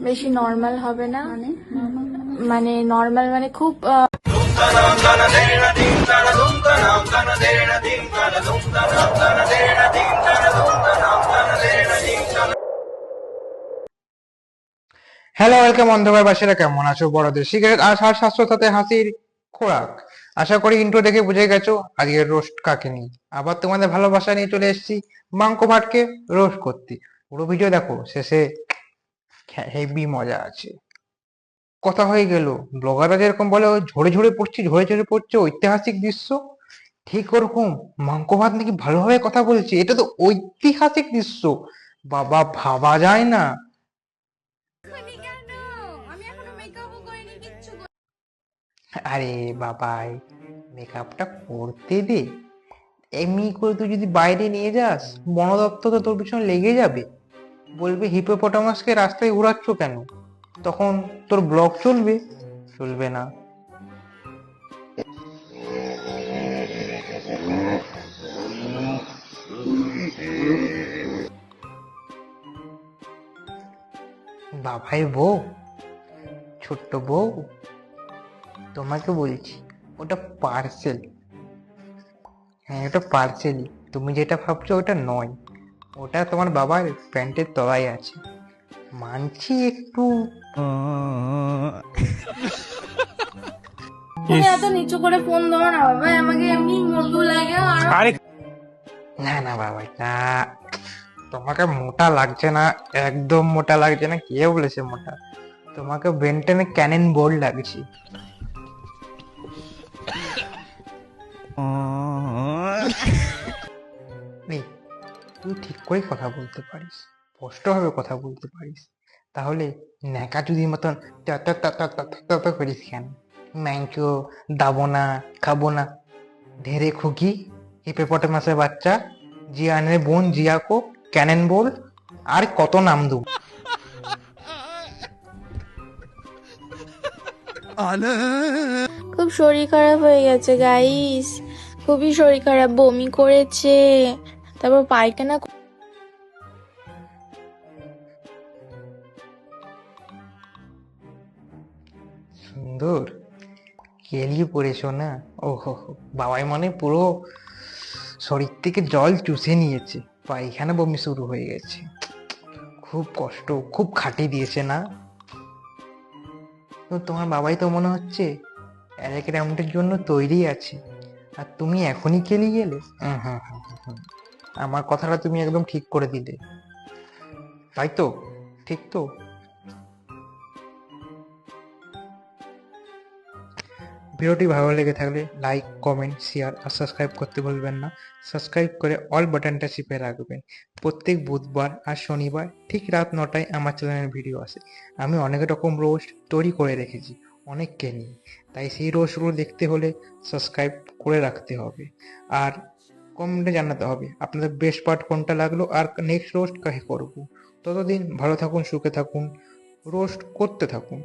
বেশি নর্মাল হবে না, মানে নর্মাল মানে খুব হ্যালো, ওয়েলকাম অন্ধকার বাসীরা, কেমন আছো? বড়দের সিগারেট আর শ্বাসের সাথে হাসির খোরাক। আশা করি ইন্ট্রো দেখে বুঝে গেছো আজকের রোস্ট কাকে নিয়ে। আবার তোমাদের ভালোবাসা নিয়ে চলে এসেছি মাংকো ভাটকে রোস্ট করতে। পুরো ভিডিও দেখো, শেষে হেভি মজা আছে। কথা হয়ে গেল, ব্লগাররা যেরকম বলে ওই ঝরে ঝরে পড়ছে ঝরে ঝরে পড়ছে ঐতিহাসিক দৃশ্য, ঠিক ওরকম মাংকো ভাট নাকি ভালোভাবে কথা বলছে। এটা তো ঐতিহাসিক দৃশ্য, বাবা, ভাবা যায় না। আরে বাবাই, মেকআপটা করতে দে। এমনি করে তুই যদি বাইরে নিয়ে যাস, বন দপ্তর তো তোর পিছনে লেগে যাবে। বলবে হিপোপটামাসকে রাস্তায় ঘোরাচ্ছ কেন? তখন তোর ব্লগ চলবে? চলবে না। বাবাই বউ, ছোট্ট বউ, তোমাকে বলছি, ওটা পার্সেল। হ্যাঁ, ওটা পার্সেলই। তুমি যেটা ভাবছো ওটা নয়, ওটা তোমার বাবার প্যান্টের তলায় আছে। মানছি একটু। তুমি এত নিচু করে ফোন দাও না বাবা, আমাকে এমনি মোটু লাগে। আরে না না বাবা, না, তোমাকে মোটা লাগছে না, একদম মোটা লাগছে না। কে বলেছে মোটা? তোমাকে বেন্টেনে ক্যানন বোল্ট লাগছে। এই, তুই ঠিক করে কথা বলতে পারিস, স্পষ্টভাবে কথা বলতে পারিস, তাহলে ন্যাকা চুদির মতন করিস কেন? ম্যাংচো দাবো না, খাবো না, ঢেরে খুকি, হিপোপটামাসের বাচ্চা, জিয়ানের বোন জিয়াকো, ক্যানন বোল, আর কত নাম দু। খুব শরীর খারাপ হয়ে গেছে গাইস, খুবই শরীর খারাপ, বমি করেছে, তারপর পায়খানা। সুন্দর কেলিয়ে পড়েছো না? ওহো, বাবাই মানে পুরো শরীর থেকে জল চুষে নিয়েছে, পায়খানা বমি শুরু হয়ে গেছে। খুব কষ্ট, খুব খাটি দিয়েছে না? তো তোমার বাবাই তো মনে হচ্ছে অ্যারেক রাউন্ডের জন্য তৈরি আছে, আর তুমি এখনই কেলি গেলে। হুম। আমার কথাটা তুমি একদম ঠিক করে দিলে, তাই তো? ঠিক তো? ভিডিওটি ভালো লেগে থাকলে লাইক, কমেন্ট, শেয়ার আর সাবস্ক্রাইব করতে ভুলবেন না। সাবস্ক্রাইব করে অল বাটনটা চিপে রাখবেন। প্রত্যেক বুধবার আর শনিবার ঠিক রাত 9টায় আমার চ্যানেলের ভিডিও আসে। আমি অনেক রকম রোস্ট তৈরি করে রেখেছি অনেককে নিয়ে, তাই সেই রোস্টগুলো দেখতে হলে সাবস্ক্রাইব করে রাখতে হবে। আর কমেন্টে জানাতে হবে আপনাদের বেস্ট পার্ট কোনটা লাগলো আর নেক্সট রোস্ট কাকে করবো। ততদিন ভালো থাকুন, সুখে থাকুন, রোস্ট করতে থাকুন।